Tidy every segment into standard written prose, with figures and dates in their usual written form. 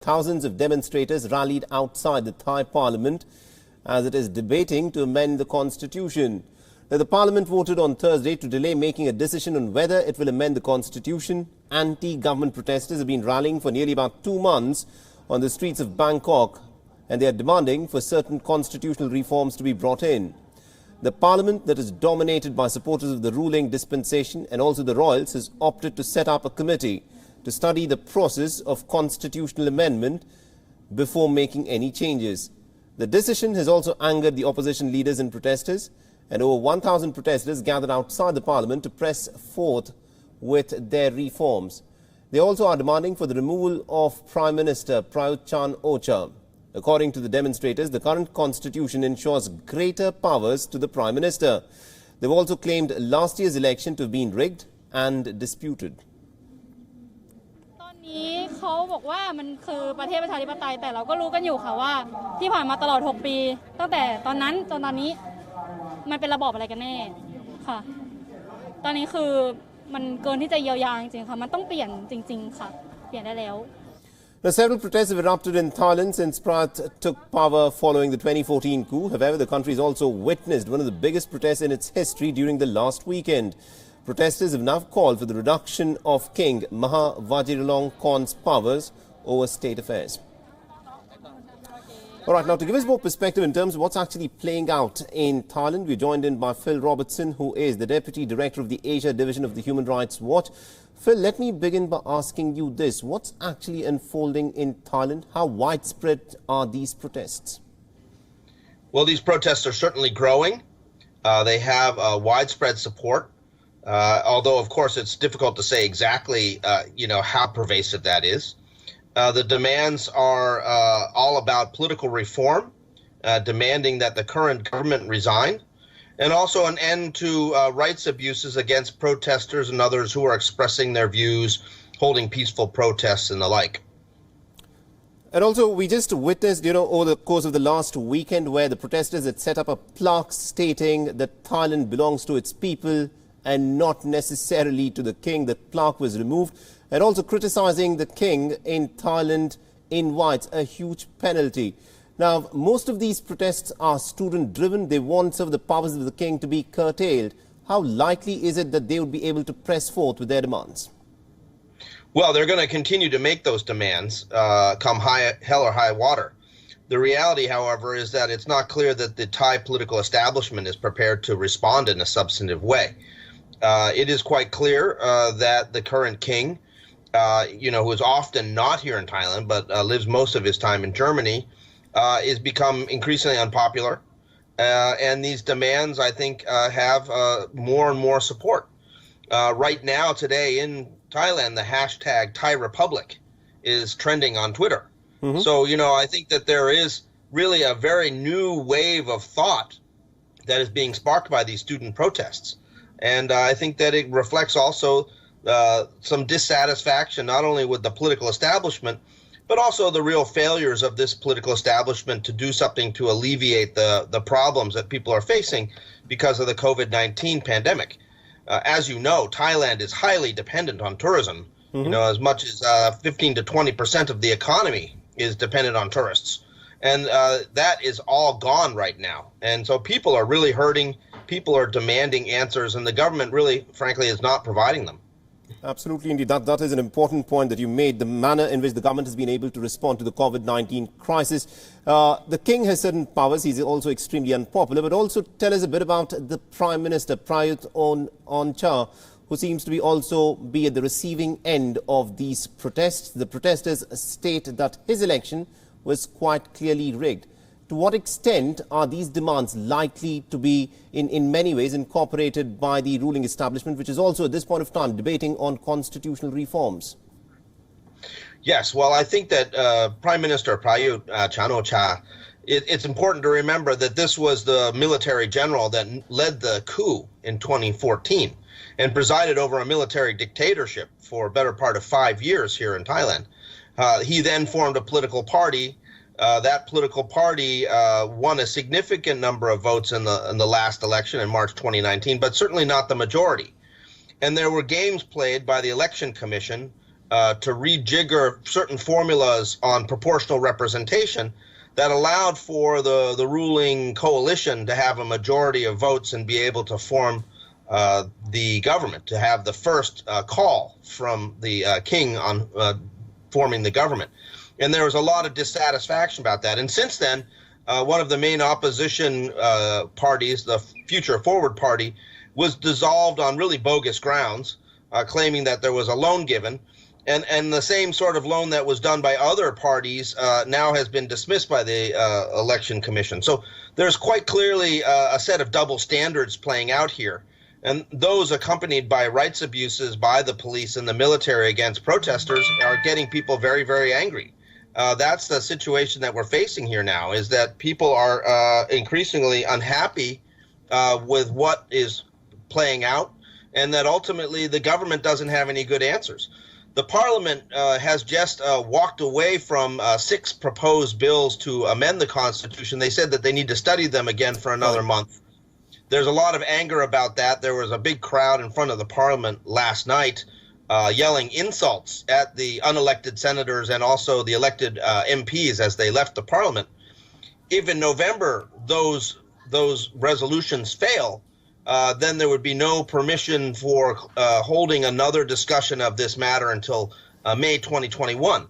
Thousands of demonstrators rallied outside the Thai parliament as it is debating to amend the constitution. Now, the parliament voted on Thursday to delay making a decision on whether it will amend the constitution. Anti-government protesters have been rallying for nearly about 2 months on the streets of Bangkok, and they are demanding for certain constitutional reforms to be brought in. The parliament, that is dominated by supporters of the ruling dispensation and also the royals, has opted to set up a committee to study the process of constitutional amendment before making any changes. The decision has also angered the opposition leaders and protesters, and over 1,000 protesters gathered outside the parliament to press forth with their reforms. They also are demanding for the removal of Prime Minister Prayut Chan-o-cha. According to the demonstrators, the current constitution ensures greater powers to the Prime Minister. They've also claimed last year's election to have been rigged and disputed. ตอนนี้เขาบอกว่ามันคือประเทศประชาธิปไตยแต่เราก็รู้กันอยู่ค่ะว่าที่ผ่านมาตลอด6 ปีตั้งแต่ตอนนั้นจนตอนนี้มันเป็นระบอบอะไรกันแน่ค่ะตอนนี้คือมันเกินที่จะเยียวยาจริงๆค่ะมันต้องเปลี่ยนจริงๆค่ะเปลี่ยนได้แล้ว Now, several protests have erupted in Thailand since Prayut took power following the 2014 coup. However, the country has also witnessed one of the biggest protests in its history during the last weekend. Protesters have now called for the reduction of King Maha Vajiralongkorn's powers over state affairs. All right, now to give us more perspective in terms of what's actually playing out in Thailand, we're joined in by Phil Robertson, who is the Deputy Director of the Asia Division of the Human Rights Watch. Phil, let me begin by asking you this. What's actually unfolding in Thailand? How widespread are these protests? Well, these protests are certainly growing. They have widespread support, although, of course, it's difficult to say exactly, how pervasive that is. The demands are all about political reform, demanding that the current government resign, and also an end to rights abuses against protesters and others who are expressing their views, holding peaceful protests and the like. And also, we just witnessed, over the course of the last weekend where the protesters had set up a plaque stating that Thailand belongs to its people and not necessarily to the king. That plaque was removed, and also criticizing the king in Thailand invites a huge penalty. Now, most of these protests are student-driven. They want some of the powers of the king to be curtailed. How likely is it that they would be able to press forth with their demands? Well, they're going to continue to make those demands come hell or high water. The reality, however, is that it's not clear that the Thai political establishment is prepared to respond in a substantive way. It is quite clear that the current king, who is often not here in Thailand but lives most of his time in Germany, is become increasingly unpopular, and these demands, I think, have more and more support. Right now, today in Thailand, the hashtag Thai Republic is trending on Twitter. Mm-hmm. So, I think that there is really a very new wave of thought that is being sparked by these student protests. And I think that it reflects also some dissatisfaction, not only with the political establishment, but also the real failures of this political establishment to do something to alleviate the problems that people are facing because of the COVID-19 pandemic. As you know, Thailand is highly dependent on tourism. Mm-hmm. As much as 15 to 20% of the economy is dependent on tourists. And that is all gone right now. And so people are really hurting. People are demanding answers, and the government really, frankly, is not providing them. Absolutely, indeed. That is an important point that you made, the manner in which the government has been able to respond to the COVID-19 crisis. The king has certain powers. He's also extremely unpopular. But also tell us a bit about the Prime Minister, Prayut Chan-o-cha, who seems to also be at the receiving end of these protests. The protesters state that his election was quite clearly rigged. To what extent are these demands likely to be, in many ways, incorporated by the ruling establishment, which is also at this point of time debating on constitutional reforms? Yes, well, I think that Prime Minister Prayut Chan-o-cha, it's important to remember that this was the military general that led the coup in 2014 and presided over a military dictatorship for a better part of 5 years here in Thailand. He then formed a political party. That political party won a significant number of votes in the last election in March 2019, but certainly not the majority. And there were games played by the Election Commission to rejigger certain formulas on proportional representation that allowed for the ruling coalition to have a majority of votes and be able to form the government, to have the first call from the king on forming the government. And there was a lot of dissatisfaction about that. And since then, one of the main opposition parties, the Future Forward Party, was dissolved on really bogus grounds, claiming that there was a loan given. And the same sort of loan that was done by other parties now has been dismissed by the Election Commission. So there's quite clearly a set of double standards playing out here. And those accompanied by rights abuses by the police and the military against protesters are getting people very, very angry. That's the situation that we're facing here now, is that people are increasingly unhappy with what is playing out, and that ultimately the government doesn't have any good answers. The parliament has just walked away from 6 proposed bills to amend the Constitution. They said that they need to study them again for another month. There's a lot of anger about that. There was a big crowd in front of the parliament last night yelling insults at the unelected senators and also the elected MPs as they left the parliament. If in November those resolutions fail, then there would be no permission for holding another discussion of this matter until May 2021.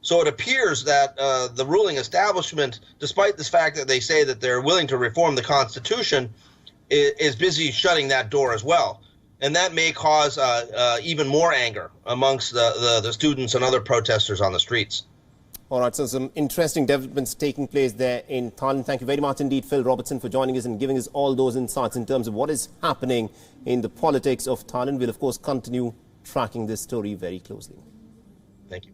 So it appears that the ruling establishment, despite the fact that they say that they're willing to reform the Constitution, is busy shutting that door as well. And that may cause even more anger amongst the students and other protesters on the streets. All right, so some interesting developments taking place there in Thailand. Thank you very much indeed, Phil Robertson, for joining us and giving us all those insights in terms of what is happening in the politics of Thailand. We'll, of course, continue tracking this story very closely. Thank you.